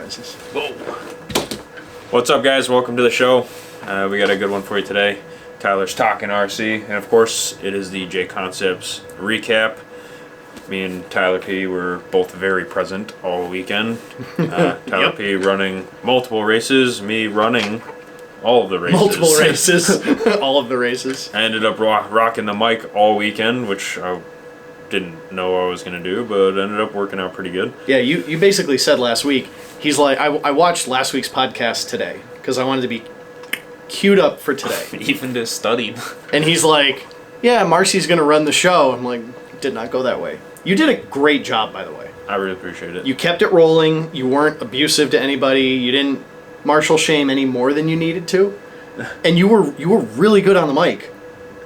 noises. Whoa. What's up, guys? Welcome to the show. We got a good one for you today. Tyler's talking RC, and of course, it is the JConcepts recap. Me and Tyler P were both very present all weekend. Tyler P running multiple races, me running all of the races. Multiple races, all of the races. I ended up rocking the mic all weekend, which I didn't know I was going to do, but it ended up working out pretty good. Yeah, you basically said last week, he's like, I watched last week's podcast today because I wanted to be queued up for today. Even just studied. And he's like, yeah, Marcy's going to run the show. I'm like, did not go that way. You did a great job, by the way. I really appreciate it. You kept it rolling. You weren't abusive to anybody. You didn't marshal shame any more than you needed to. And you were really good on the mic.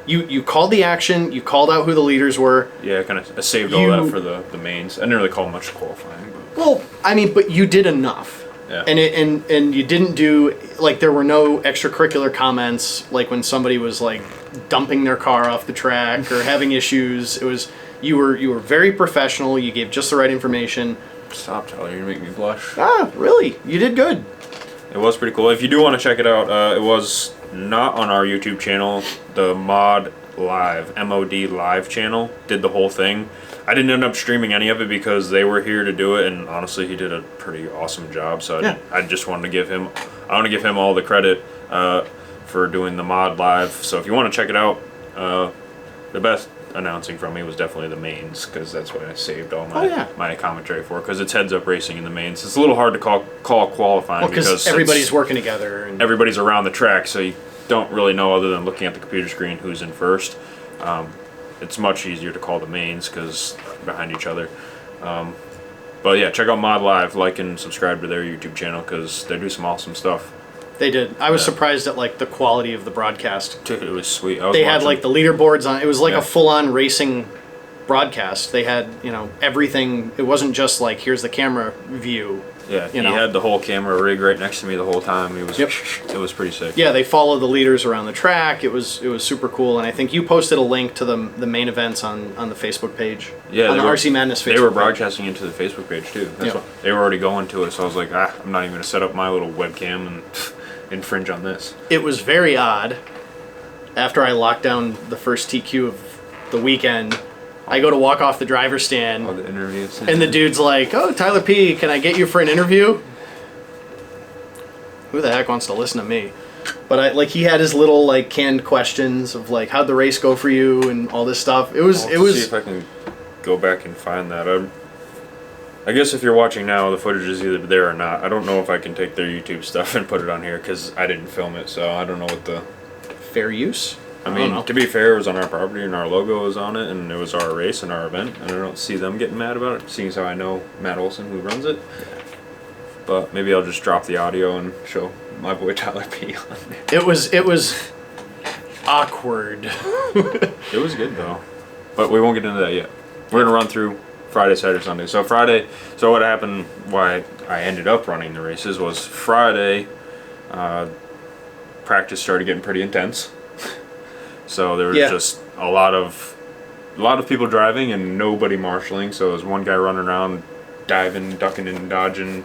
You called the action. You called out who the leaders were. Yeah, I kind of saved all that for the mains. I didn't really call much qualifying. But. Well, I mean, but you did enough. Yeah. And you didn't do, like, there were no extracurricular comments, like when somebody was, like, dumping their car off the track or having issues. It was, you were very professional. You gave just the right information. Stop, Tyler. You make me blush. Ah, really? You did good. It was pretty cool. If you do want to check it out, it was not on our YouTube channel. The Mod Live, M-O-D Live channel, did the whole thing. I didn't end up streaming any of it because they were here to do it, and honestly, he did a pretty awesome job. So yeah. I just wanted to give him, all the credit for doing the Mod Live. So if you want to check it out, the best announcing from me was definitely the mains, because that's what I saved all my commentary for, because it's heads up racing in the mains. It's a little hard to call qualifying because everybody's working together and everybody's around the track, so you don't really know other than looking at the computer screen who's in first. It's much easier to call the mains because behind each other. But yeah, check out Mod Live, like and subscribe to their YouTube channel because they do some awesome stuff. They did. I was surprised at like the quality of the broadcast. Dude, it was sweet. They had like the leaderboards on. It was like a full-on racing broadcast. They had, everything. It wasn't just like, here's the camera view. Yeah, he had the whole camera rig right next to me the whole time. It was pretty sick. Yeah, they followed the leaders around the track. It was super cool, and I think you posted a link to the main events on the Facebook page. Yeah, on the RCMadness Facebook page. They were broadcasting into the Facebook page too. That's why they were already going to it. So I was like, I'm not even gonna set up my little webcam and infringe on this. It was very odd. After I locked down the first TQ of the weekend, I go to walk off the driver's stand, the interviews. And the dude's like, "Oh, Tyler P, can I get you for an interview?" Who the heck wants to listen to me? But he had his little like canned questions of like, how'd the race go for you and all this stuff. It was. See if I can go back and find that. I guess if you're watching now, the footage is either there or not. I don't know if I can take their YouTube stuff and put it on here because I didn't film it, so I don't know what the fair use. I mean, to be fair, it was on our property and our logo was on it, and it was our race and our event, and I don't see them getting mad about it, seeing as how I know Matt Olson, who runs it. But maybe I'll just drop the audio and show my boy Tyler P on there. It was awkward. It was good though, but we won't get into that yet. We're gonna run through Friday, Saturday, Sunday. So Friday, what happened? Why I ended up running the races was Friday. Practice started getting pretty intense. So there was just a lot of people driving and nobody marshaling. So there was one guy running around, diving, ducking, and dodging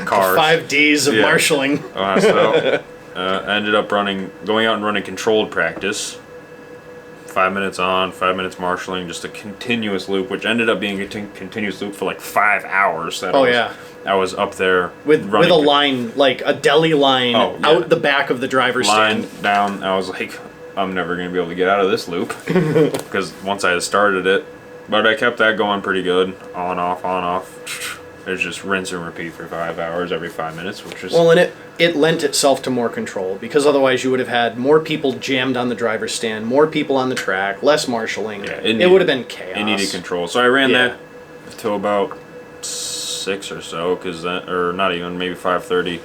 cars. 5 Ds of marshaling. I ended up going out and running controlled practice. 5 minutes on, 5 minutes marshaling, just a continuous loop, which ended up being a continuous loop for like 5 hours. I was up there with a line, like a deli line, out the back of the driver's stand. Line down. I was like, I'm never going to be able to get out of this loop because once I had started it. But I kept that going pretty good. On, off. It was just rinse and repeat for 5 hours every 5 minutes, which is... Well, and it lent itself to more control because otherwise you would have had more people jammed on the driver's stand, more people on the track, less marshaling. Yeah, it would have been chaos. It needed control. So I ran that till about 6 or so, or not even, maybe 5:30.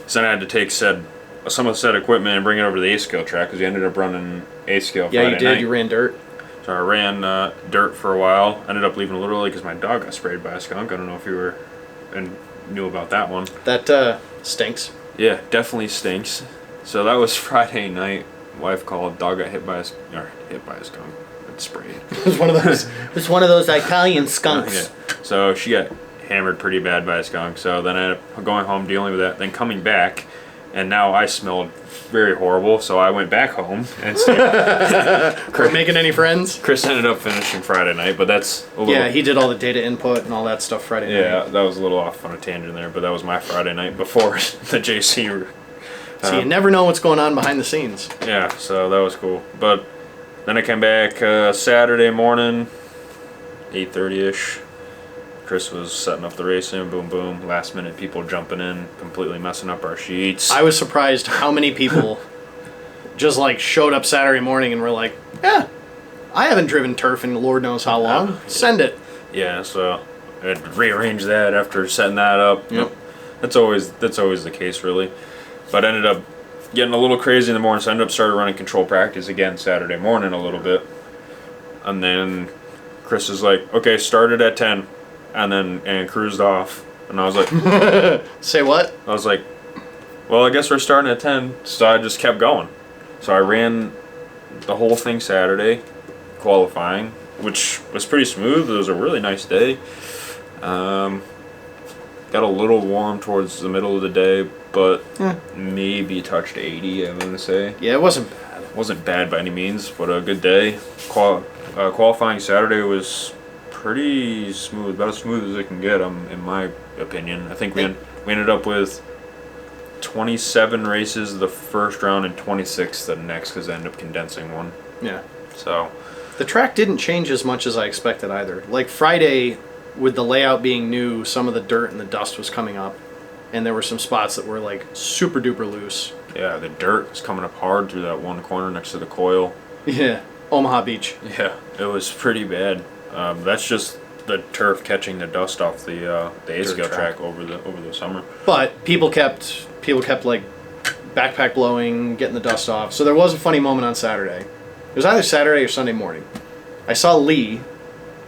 So then I had to take some of the said equipment and bring it over to the A-scale track because we ended up running A-scale Friday night. Yeah, you did. You ran dirt. So I ran dirt for a while. Ended up leaving a little early because my dog got sprayed by a skunk. I don't know if you were and knew about that one. That stinks. Yeah, definitely stinks. So that was Friday night. Wife called. Dog got hit by a skunk. It's sprayed. It was one of those. It was one of those Italian skunks. Yeah. So she got hammered pretty bad by a skunk. So then I ended up going home, dealing with that, then coming back, and now I smelled very horrible. So I went back home and Making any friends? Chris ended up finishing Friday night, but that's a little... Yeah, he did all the data input and all that stuff Friday night. Yeah, that was a little off on a tangent there, but that was my Friday night before the JC. So you never know what's going on behind the scenes. Yeah, so that was cool. But then I came back Saturday morning, 8:30ish. Chris was setting up the racing, boom, boom. Last minute people jumping in, completely messing up our sheets. I was surprised how many people just like showed up Saturday morning and were like, yeah, I haven't driven turf in Lord knows how long. Send it. Yeah, so I had to rearrange that after setting that up. Yep. That's always the case, really. But I ended up getting a little crazy in the morning, so I ended up started running control practice again Saturday morning a little bit. And then Chris is like, okay, started at 10. And cruised off. And I was like... Say what? I was like, well, I guess we're starting at 10. So I just kept going. So I ran the whole thing Saturday, qualifying, which was pretty smooth. It was a really nice day. Got a little warm towards the middle of the day, but maybe touched 80, I'm going to say. Yeah, it wasn't bad. It wasn't bad by any means, but a good day. Qualifying Saturday was pretty smooth, about as smooth as it can get, in my opinion. I think we ended up with 27 races the first round and 26 the next, because I ended up condensing one. Yeah. So the track didn't change as much as I expected either. Like Friday, with the layout being new, some of the dirt and the dust was coming up, and there were some spots that were like super duper loose. Yeah, the dirt was coming up hard through that one corner next to the coil. Yeah, Omaha Beach. Yeah, it was pretty bad. That's just the turf catching the dust off the ASCO track over the summer. But people kept like backpack blowing, getting the dust off. So there was a funny moment on Saturday. It was either Saturday or Sunday morning. I saw Lee,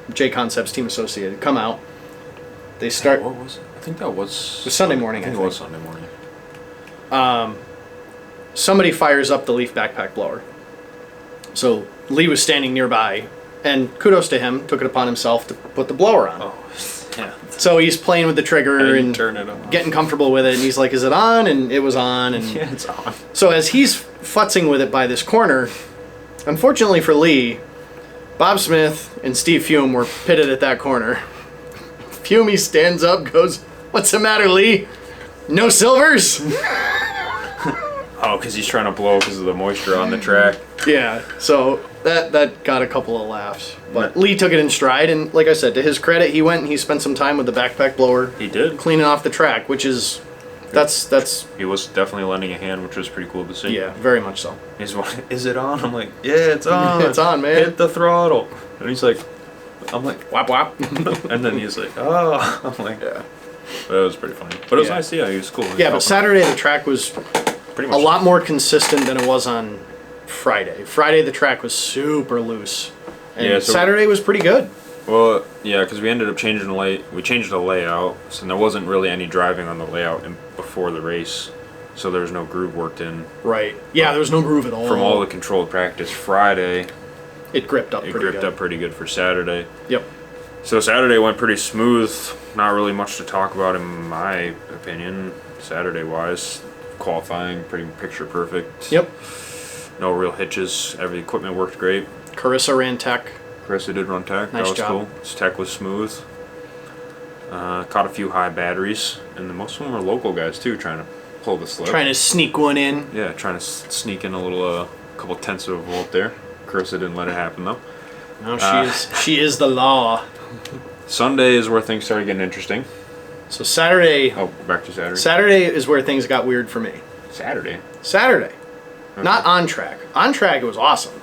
JConcepts Team Associated, come out. They start. What was it? I think that was. It was Sunday morning. I think it was Sunday morning. Somebody fires up the Leaf backpack blower. So Lee was standing nearby. And kudos to him, took it upon himself to put the blower on. Oh, yeah. So he's playing with the trigger and turn it on. Getting comfortable with it. And he's like, is it on? And it was on. And yeah, it's on. So as he's futzing with it by this corner, unfortunately for Lee, Bob Smith and Steve Fume were pitted at that corner. Fume stands up, goes, what's the matter, Lee? No silvers? Oh, because he's trying to blow because of the moisture on the track. Yeah, so that got a couple of laughs. But Lee took it in stride, and like I said, to his credit, he went and he spent some time with the backpack blower. He did. Cleaning off the track, which is, that's... He was definitely lending a hand, which was pretty cool to see. Yeah, very much so. He's like, is it on? I'm like, yeah, it's on. It's on, man. Hit the throttle. And he's like, I'm like, whap whap. and then he's like, oh. I'm like, yeah. But it was pretty funny. But it was nice, yeah, he was cool. Yeah, but Saturday the track was pretty much a lot more consistent than it was on Friday. Friday the track was super loose. And yeah, so Saturday was pretty good. Well, yeah, because we ended up changing we changed the layout, so there wasn't really any driving on the layout before the race, so there was no groove worked in. Right. Yeah, there was no groove at all. From all the controlled practice Friday, it gripped up pretty good for Saturday. Yep. So Saturday went pretty smooth. Not really much to talk about in my opinion, Saturday-wise. Qualifying, pretty picture perfect. Yep. No real hitches. Every equipment worked great. Carissa ran tech. Carissa did run tech. Nice that was job. cool. His tech was smooth. Caught a few high batteries, and most of them were local guys too, trying to pull the slip. Trying to sneak one in. Yeah, trying to sneak in a little, couple tenths of a volt there. Carissa didn't let it happen though. No, she is the law. Sunday is where things started getting interesting. So Saturday. Oh, back to Saturday. Saturday is where things got weird for me. Saturday. Okay. Not on track. On track, it was awesome.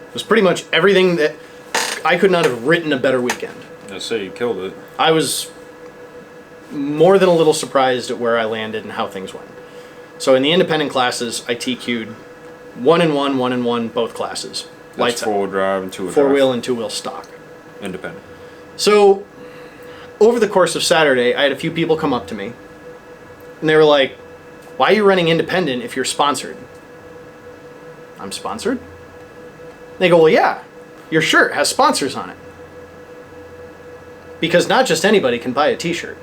It was pretty much everything that I could not have written a better weekend. I'd say you killed it. I was more than a little surprised at where I landed and how things went. So in the independent classes, I TQ'd 1 and 1, 1 and 1, both classes. That's Lights out. 4-wheel drive and 2-wheel drive. 4-wheel and 2-wheel stock. Independent. So over the course of Saturday, I had a few people come up to me, and they were like, why are you running independent if you're sponsored? I'm sponsored? They go, well, yeah, your shirt has sponsors on it. Because not just anybody can buy a T-shirt.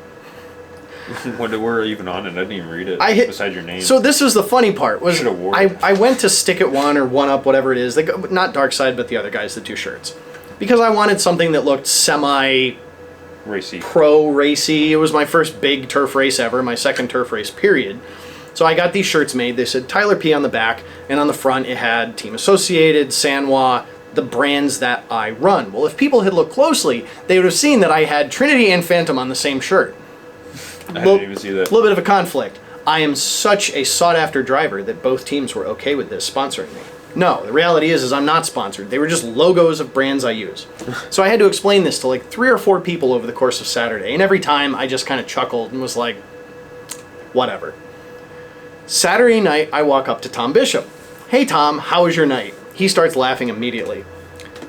What we're even on it? I didn't even read it. Besides your name. So this was the funny part. Was Should've wore it. I went to Stick It One or One Up, whatever it is. Not Dark Side, but the other guys that do shirts. Because I wanted something that looked semi racy, pro racy. It was my first big turf race ever, my second turf race period. So I got these shirts made. They said Tyler P on the back, and on the front it had Team Associated, Sanwa, the brands that I run. Well, if people had looked closely, they would have seen that I had Trinity and Phantom on the same shirt. I didn't even see that. A little bit of a conflict. I am such a sought-after driver that both teams were okay with this sponsoring me. No, the reality is I'm not sponsored. They were just logos of brands I use. So I had to explain this to like 3 or 4 people over the course of Saturday, and every time I just kind of chuckled and was like, whatever. Saturday night, I walk up to Tom Bishop. Hey Tom, how was your night? He starts laughing immediately.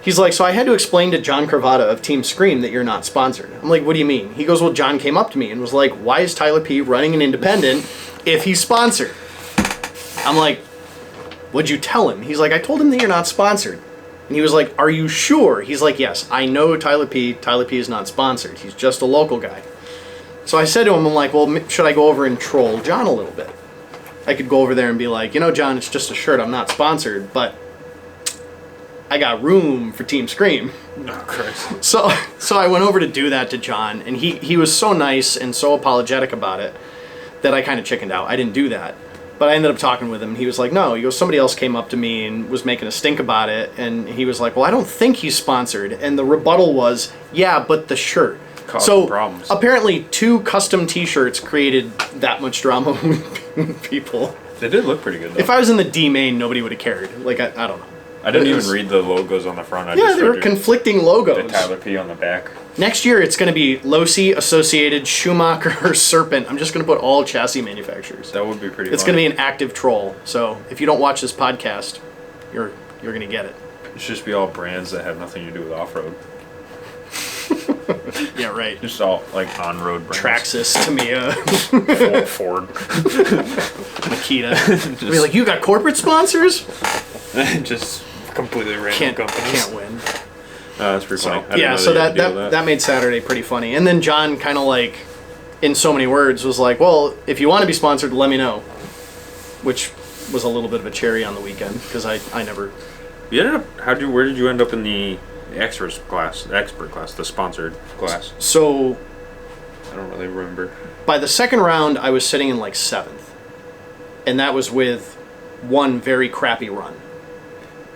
He's like, so I had to explain to John Cravata of Team Scream that you're not sponsored. I'm like, what do you mean? He goes, well, John came up to me and was like, why is Tyler P running an independent if he's sponsored? I'm like, what'd you tell him? He's like, I told him that you're not sponsored. And he was like, are you sure? He's like, yes, I know Tyler P. Tyler P is not sponsored. He's just a local guy. So I said to him, I'm like, well, should I go over and troll John a little bit? I could go over there and be like, you know, John, it's just a shirt. I'm not sponsored, but I got room for Team Scream. Oh, Christ. So I went over to do that to John, and he was so nice and so apologetic about it that I kind of chickened out. I didn't do that. But I ended up talking with him, and he was like, no. He goes, somebody else came up to me and was making a stink about it, and he was like, well, I don't think he's sponsored. And the rebuttal was, yeah, but the shirt. Causing problems. Apparently 2 custom T-shirts created that much drama with people. They did look pretty good, though. If I was in the D main, nobody would have cared. Like, I don't know. I didn't even read the logos on the front. They were conflicting logos. The Tyler P on the back. Next year, it's going to be Losi, Associated, Schumacher, Serpent. I'm just going to put all chassis manufacturers. That would be pretty It's going to be an active troll. So if you don't watch this podcast, you're going to get it. It should just be all brands that have nothing to do with off-road. Yeah, right. Just all, like, on-road brands. Traxxas, Tamiya, Ford. Makita. Be like, you got corporate sponsors? Just completely random companies. Can't win. That's pretty funny. Yeah, so that made Saturday pretty funny. And then John kind of like, in so many words, was like, well, if you want to be sponsored, let me know. Which was a little bit of a cherry on the weekend, because I never... You ended up, where did you end up in the expert class, the sponsored class? So... I don't really remember. By the second round, I was sitting in like 7th. And that was with one very crappy run.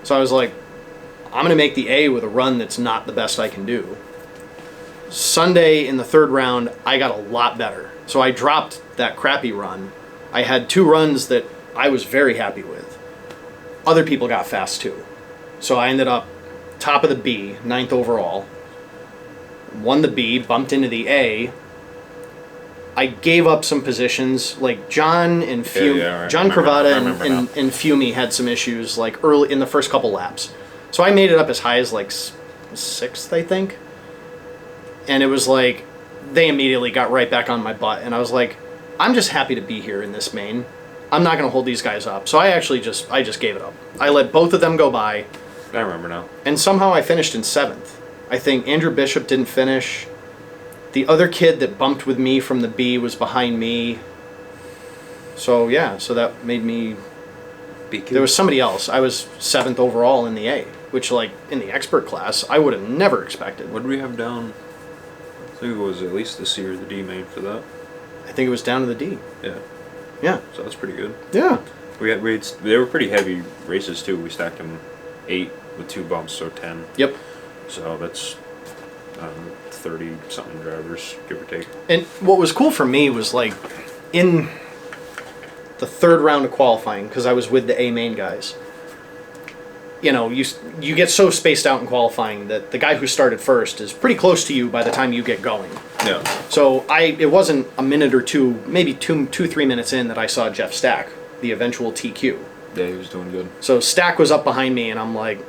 So I was like, I'm going to make the A with a run that's not the best I can do. Sunday in the 3rd round, I got a lot better. So I dropped that crappy run. I had 2 runs that I was very happy with. Other people got fast too. So I ended up top of the B, 9th overall. Won the B, bumped into the A. I gave up some positions, like John and John Cravata and Fumi had some issues like early in the first couple laps. So I made it up as high as like 6th, I think. And it was like, they immediately got right back on my butt. And I was like, I'm just happy to be here in this main. I'm not going to hold these guys up. So I just gave it up. I let both of them go by. I remember now. And somehow I finished in 7th. I think Andrew Bishop didn't finish. The other kid that bumped with me from the B was behind me. So yeah, so that made me... There was somebody else. I was 7th overall in the A, which like in the expert class, I would have never expected. What did we have down? I think it was at least the C or the D main for that. I think it was down to the D. Yeah. Yeah. So that's pretty good. Yeah. They were pretty heavy races too. We stacked them 8 with 2 bumps, so 10. Yep. So that's 30-something drivers, give or take. And what was cool for me was like in the 3rd round of qualifying, because I was with the A main guys. You know, you get so spaced out in qualifying that the guy who started first is pretty close to you by the time you get going. Yeah. So it wasn't a minute or two, maybe 3 minutes in that I saw Jeff Stack, the eventual TQ. Yeah, he was doing good. So Stack was up behind me, and I'm like,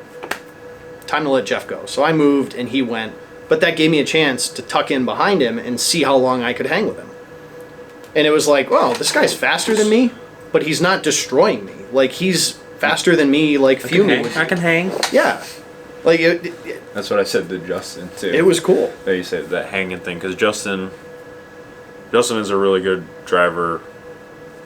time to let Jeff go. So I moved, and he went. But that gave me a chance to tuck in behind him and see how long I could hang with him. And it was like, wow, this guy's faster than me, but he's not destroying me. Like, he's faster than me, like Fumi would. I can hang. Yeah. Like That's what I said to Justin too. it was cool. That you said that hanging thing, because Justin is a really good driver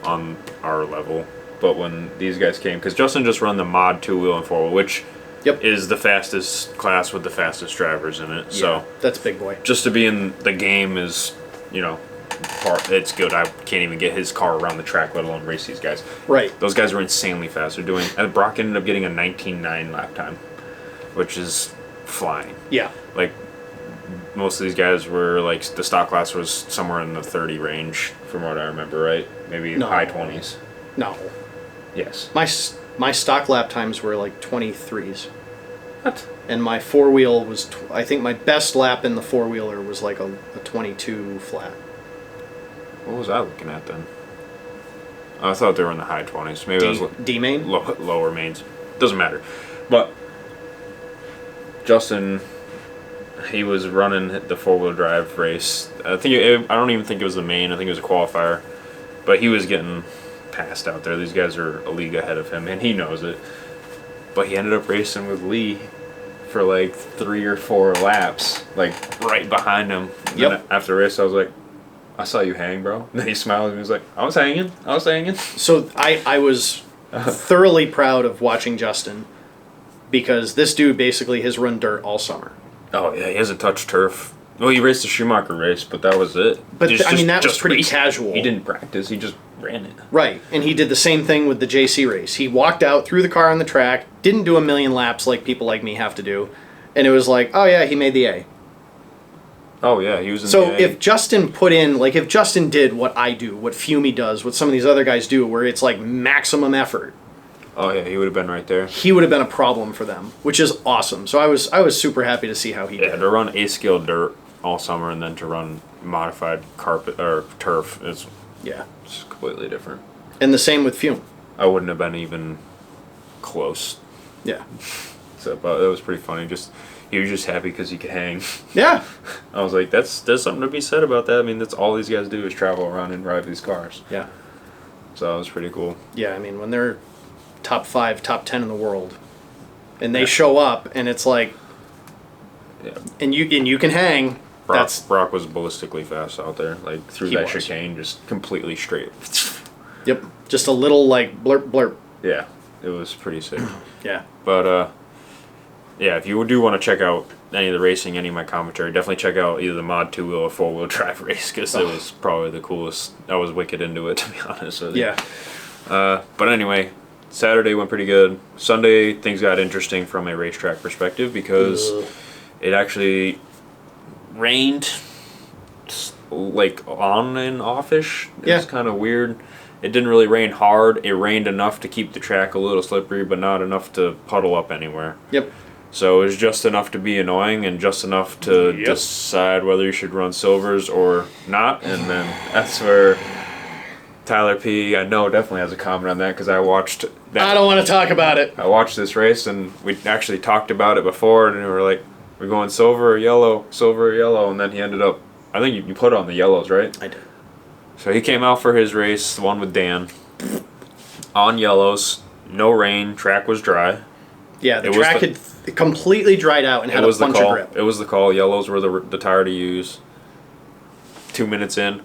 on our level. But when these guys came, because Justin just run the mod 2-wheel and 4-wheel, which is the fastest class with the fastest drivers in it. So that's big boy. just to be in the game is, it's good. I can't even get his car around the track, let alone race these guys. Right. Those guys were insanely fast. They're doing. Brock ended up getting a 19.9 lap time, which is flying. Yeah. Like most of these guys were like the stock class was somewhere in the 30 range, from what I remember. Right? Maybe high 20s. No. Yes. My stock lap times were like 23s. What? And my 4-wheel was, I think my best lap in the 4-wheeler was like a 22 flat. What was I looking at then? I thought they were in the high 20s. Maybe it was D main? lower mains. Doesn't matter. But Justin, he was running the 4-wheel drive race. I don't even think it was the main. I think it was a qualifier. But he was getting passed out there. These guys are a league ahead of him, and he knows it. But he ended up racing with Lee for like 3 or 4 laps, like right behind him. Yep. And after the race, I was like, I saw you hang, bro. And then he smiled and he was like, I was hanging. So I was thoroughly proud of watching Justin, because this dude basically has run dirt all summer. Oh, yeah, he hasn't touched turf. Well, he raced the Schumacher race, but that was it. But that was pretty casual. He didn't practice. He just ran it. Right, and he did the same thing with the JC race. He walked out, threw the car on the track, didn't do a million laps like people like me have to do, and it was like, oh yeah, he made the A. Oh yeah, he was in so the A. if Justin if Justin did what I do, what Fumi does, what some of these other guys do, where it's like maximum effort, oh yeah, he would have been right there. he would have been a problem for them, which is awesome. So I was super happy to see how he did. Yeah, to run A-scale dirt all summer and then to run modified carpet or turf is it's completely different. And the same with Fume. I wouldn't have been even close. Yeah. So, but it was pretty funny. He was just happy because he could hang. Yeah. I was like, there's something to be said about that. I mean, that's all these guys do is travel around and drive these cars. Yeah. So it was pretty cool. Yeah, I mean, when they're top 5, top 10 in the world, and they show up, and it's like, and you can hang. Brock was ballistically fast out there, like through that chicane, just completely straight. Yep, just a little like blurp blurp. Yeah, it was pretty sick. Yeah. But yeah, if you do want to check out any of the racing, any of my commentary, definitely check out either the mod 2-wheel or 4-wheel drive race, because it was probably the coolest. I was wicked into it, to be honest with you. Yeah. But anyway, Saturday went pretty good. Sunday, things got interesting from a racetrack perspective, because it actually rained like on and off-ish. It was kind of weird. It didn't really rain hard. It rained enough to keep the track a little slippery, but not enough to puddle up anywhere. Yep. So it was just enough to be annoying and just enough to decide whether you should run silvers or not. And then that's where Tyler P, I know, definitely has a comment on that, because I watched that. I don't want to talk about it. I watched this race, and we actually talked about it before, and we were like, we're going silver or yellow, and then he ended up, I think you put on the yellows, right? I did. So he came out for his race, the one with Dan, on yellows, no rain, track was dry. Yeah, the track had completely dried out and had a bunch of grip. It was the call. Yellows were the tire to use. 2 minutes in,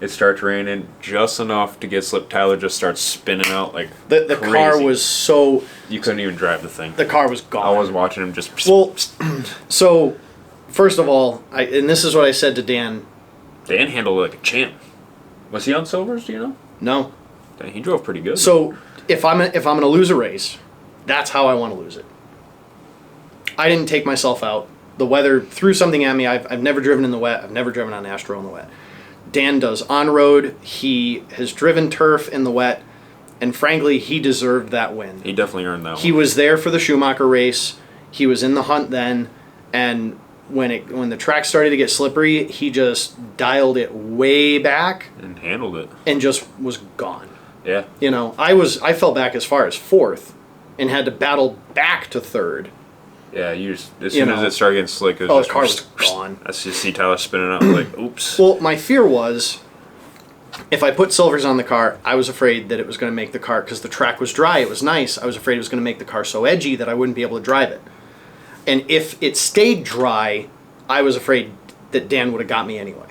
it starts raining just enough to get slipped. Tyler just starts spinning out like the car was so... You couldn't even drive the thing. The car was gone. I was watching him just... Well, so, first of all, and this is what I said to Dan. Dan handled it like a champ. Was he on silvers, do you know? No. He drove pretty good. So, if I'm going to lose a race, that's how I want to lose it. I didn't take myself out. The weather threw something at me. I've never driven in the wet. I've never driven on Astro in the wet. Dan does on-road. He has driven turf in the wet. And frankly, he deserved that win. He definitely earned that one. He was there for the Schumacher race. He was in the hunt then. And when the track started to get slippery, he just dialed it way back. And handled it. And just was gone. Yeah. You know, I fell back as far as 4th and had to battle back to 3rd. Yeah, as soon as it started getting slick, the car was gone. I just see Tyler spinning out like, oops. Well, my fear was if I put silvers on the car, I was afraid that it was going to make the car, because the track was dry, it was nice, I was afraid it was going to make the car so edgy that I wouldn't be able to drive it. And if it stayed dry, I was afraid that Dan would have got me anyway.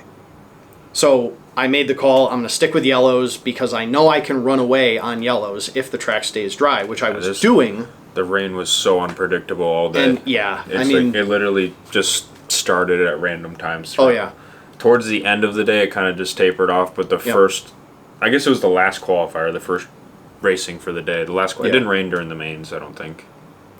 So I made the call, I'm going to stick with yellows because I know I can run away on yellows if the track stays dry, which I was doing. The rain was so unpredictable all day. And yeah, I mean, it literally just started at random times. Oh yeah. Towards the end of the day, it kind of just tapered off, but the first, I guess it was the last qualifier, the first racing for the day. The last, it didn't rain during the mains, I don't think.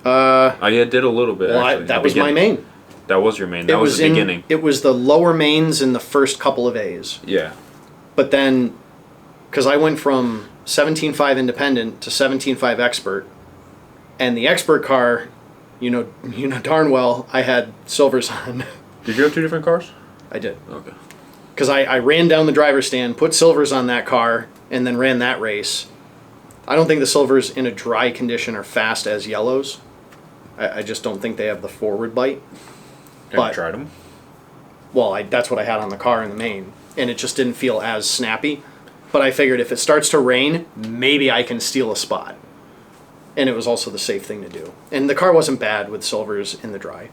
Oh yeah, it did a little bit. Well, actually. That was my main. That was your main. That was the beginning. It was the lower mains in the first couple of A's. Yeah. But then, because I went from 17.5 independent to 17.5 expert, and the expert car, you know darn well, I had silvers on. Did you have two different cars? I did. Okay. Because I ran down the driver's stand, put silvers on that car, and then ran that race. I don't think the silvers in a dry condition are fast as yellows. I just don't think they have the forward bite. Have you tried them? Well, that's what I had on the car in the main, and it just didn't feel as snappy. But I figured if it starts to rain, maybe I can steal a spot. And it was also the safe thing to do. And the car wasn't bad with silvers in the dry.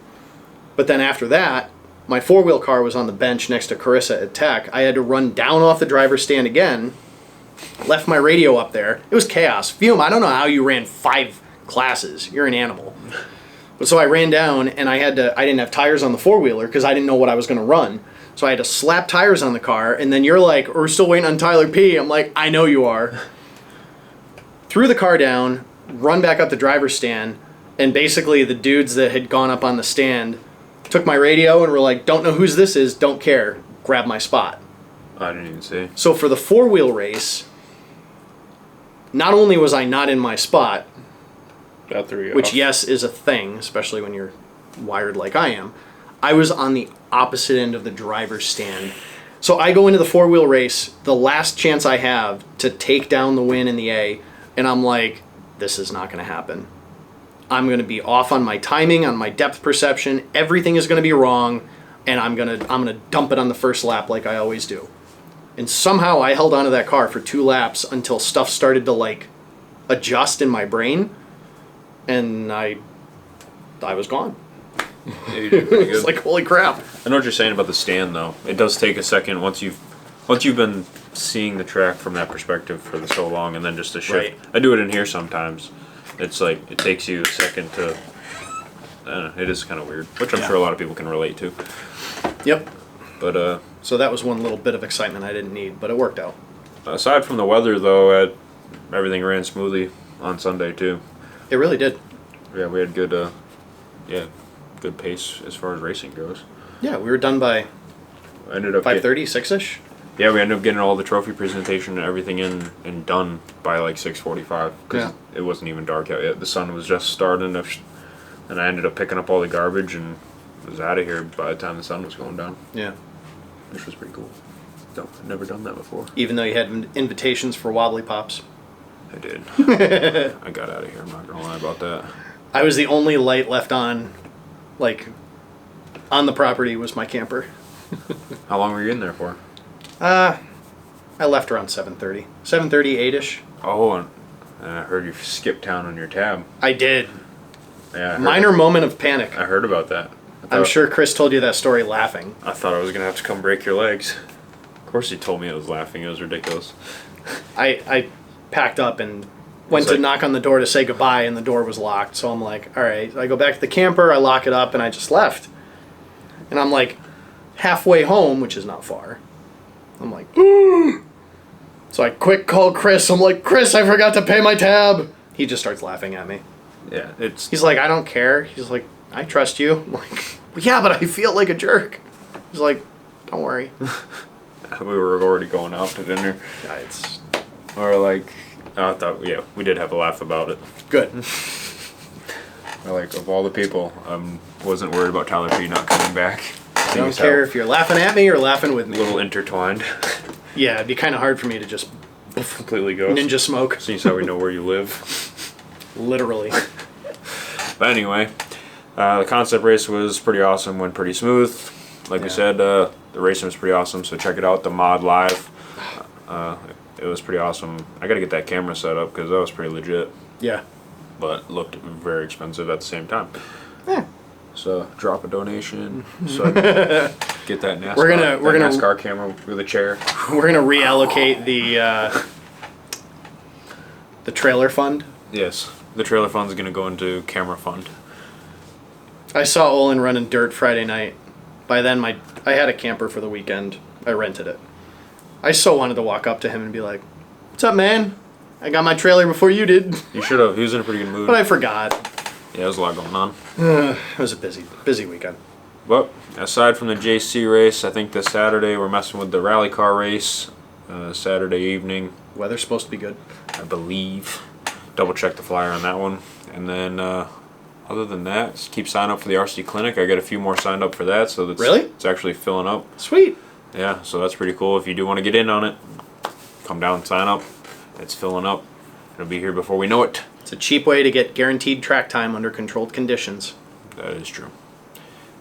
But then after that, my four-wheel car was on the bench next to Carissa at Tech. I had to run down off the driver's stand again, left my radio up there. It was chaos. Fume, I don't know how you ran 5 classes. You're an animal. But so I ran down, and I didn't have tires on the four-wheeler because I didn't know what I was going to run. So I had to slap tires on the car, and then you're like, we're still waiting on Tyler P. I'm like, I know you are. Threw the car down, run back up the driver's stand, and basically the dudes that had gone up on the stand took my radio and were like, don't know whose this is, don't care, grab my spot. I didn't even see. So for the four-wheel race, not only was I not in my spot, That threw you which off. yes is a thing, especially when you're wired like I am, I was on the opposite end of the driver's stand. So I go into the four-wheel race, the last chance I have to take down the win in the A, and I'm like, this is not going to happen. I'm going to be off on my timing, on my depth perception. Everything is going to be wrong, and I'm going to dump it on the first lap like I always do. And somehow I held onto that car for 2 laps until stuff started to like adjust in my brain, and I was gone. Yeah, you did pretty good. It's like, holy crap. I know what you're saying about the stand, though. It does take a second once you've been seeing the track from that perspective for so long, and then just to shift. Right. I do it in here sometimes. It's like it takes you a second to. I don't know, it is kind of weird, which I'm sure a lot of people can relate to. Yep. But So that was one little bit of excitement I didn't need, but it worked out. aside from the weather, though, everything ran smoothly on Sunday too. It really did. Yeah, we had good pace as far as racing goes. Yeah, we were done by I ended up 5:30, 6-ish. Yeah, we ended up getting all the trophy presentation and everything in and done by like 6:45 because it wasn't even dark out yet. The sun was just starting to, and I ended up picking up all the garbage and was out of here by the time the sun was going down. Yeah. Which was pretty cool. I've never done that before. Even though you had invitations for wobbly pops. I did. I got out of here. I'm not gonna lie about that. I was the only light left on, like, on the property was my camper. How long were you in there for? I left around 7:30. 7:30, 8-ish. Oh, and I heard you skipped town on your tab. I did. Yeah. Minor moment of panic. I heard about that. I'm sure Chris told you that story laughing. I thought I was gonna have to come break your legs. Of course he told me I was laughing. It was ridiculous. I packed up and went to knock on the door to say goodbye, and the door was locked. So I'm like, all right. I go back to the camper, I lock it up, and I just left. And I'm like halfway home, which is not far. I'm like, so I quick call Chris. I'm like, Chris, I forgot to pay my tab. He just starts laughing at me. Yeah, He's like, I don't care. He's like, I trust you. I'm like, yeah, but I feel like a jerk. He's like, don't worry. We were already going out to dinner. Yeah, it's Or like, I thought, we did have a laugh about it. good. Like, of all the people, wasn't worried about Tyler P not coming back. I don't care if you're laughing at me or laughing with me. A little intertwined. Yeah, it'd be kind of hard for me to just Completely ghost. ninja smoke. Seems how we know where you live. Literally. But anyway, the concept race was pretty awesome, went pretty smooth. Like we said, the racing was pretty awesome, so check it out, the Mod Live. It was pretty awesome. I got to get that camera set up because that was pretty legit, Yeah. but looked very expensive at the same time. Yeah. So drop a donation so I can get that NASCAR, We're gonna NASCAR camera with a chair. We're gonna reallocate the trailer fund. Yes, the trailer fund's gonna go into camera fund. I saw Olin running dirt Friday night. By then, I had a camper for the weekend. I rented it. I so wanted to walk up to him and be like, "What's up, man? I got my trailer before you did." You should have. He was in a pretty good mood. But I forgot. Yeah, there was a lot going on. It was a busy weekend. But aside from the JC race, I think this Saturday we're messing with the rally car race. Saturday evening, Weather's supposed to be good. I believe. Double check the flyer on that one. And then other than that, just keep signing up for the RC Clinic. I got a few more signed up for that, so that's Really? it's actually filling up. Sweet. Yeah, so that's pretty cool. If you do want to get in on it, come down and sign up. It's filling up. It'll be here before we know it. It's a cheap way to get guaranteed track time under controlled conditions. That is true.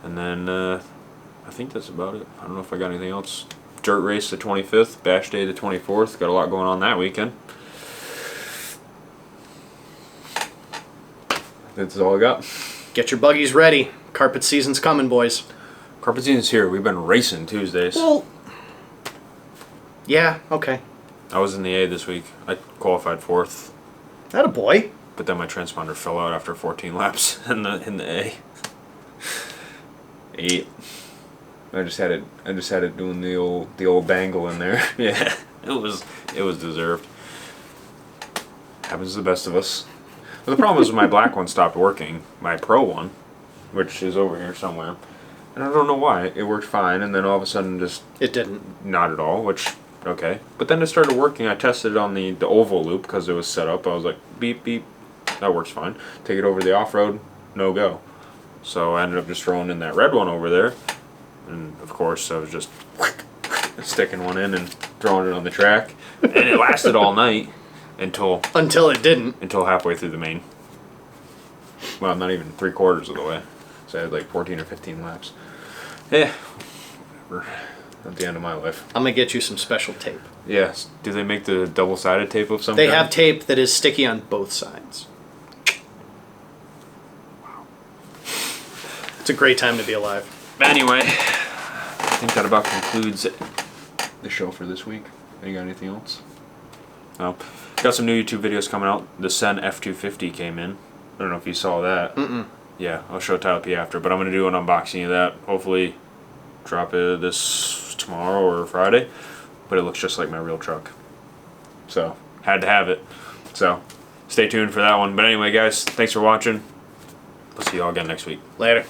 And then I think that's about it. I don't know if I got anything else. Dirt race the 25th, Bash Day the 24th. Got a lot going on that weekend. That's all I got. Get your buggies ready. Carpet season's coming, boys. Carpet season's here. We've been racing Tuesdays. Well, yeah, okay. I was in the A this week. I qualified 4th, That a boy. but then my transponder fell out after 14 laps in the A. 8. I just had it doing the old bangle in there. Yeah, it was deserved. Happens to the best of us. But the problem is my black one stopped working, my pro one, which is over here somewhere, and I don't know why. It worked fine, and then all of a sudden just It didn't. not at all. Which okay, but then it started working. I tested it on the oval loop because it was set up. I was like beep beep, that works fine. Take it over to the off road, no go. So I ended up just throwing in that red one over there. And of course, I was just sticking one in and throwing it on the track. And it lasted all night until It didn't. halfway through the main. Well, not even 3/4 of the way. So I had like 14 or 15 laps. Yeah, whatever. At the end of my life. I'm going to get you some special tape. Yes. Do they make the double-sided tape of some They kind? have tape that is sticky on both sides. It's a great time to be alive. Anyway, I think that about concludes the show for this week. You got anything else? No. Got some new YouTube videos coming out. The Sen F250 came in. I don't know if you saw that. Yeah, I'll show Tyler P after, but I'm going to do an unboxing of that. Hopefully drop it this tomorrow or Friday. But it looks just like my real truck. So, had to have it. So, stay tuned for that one. But anyway, guys, thanks for watching. We'll see you all again next week. Later.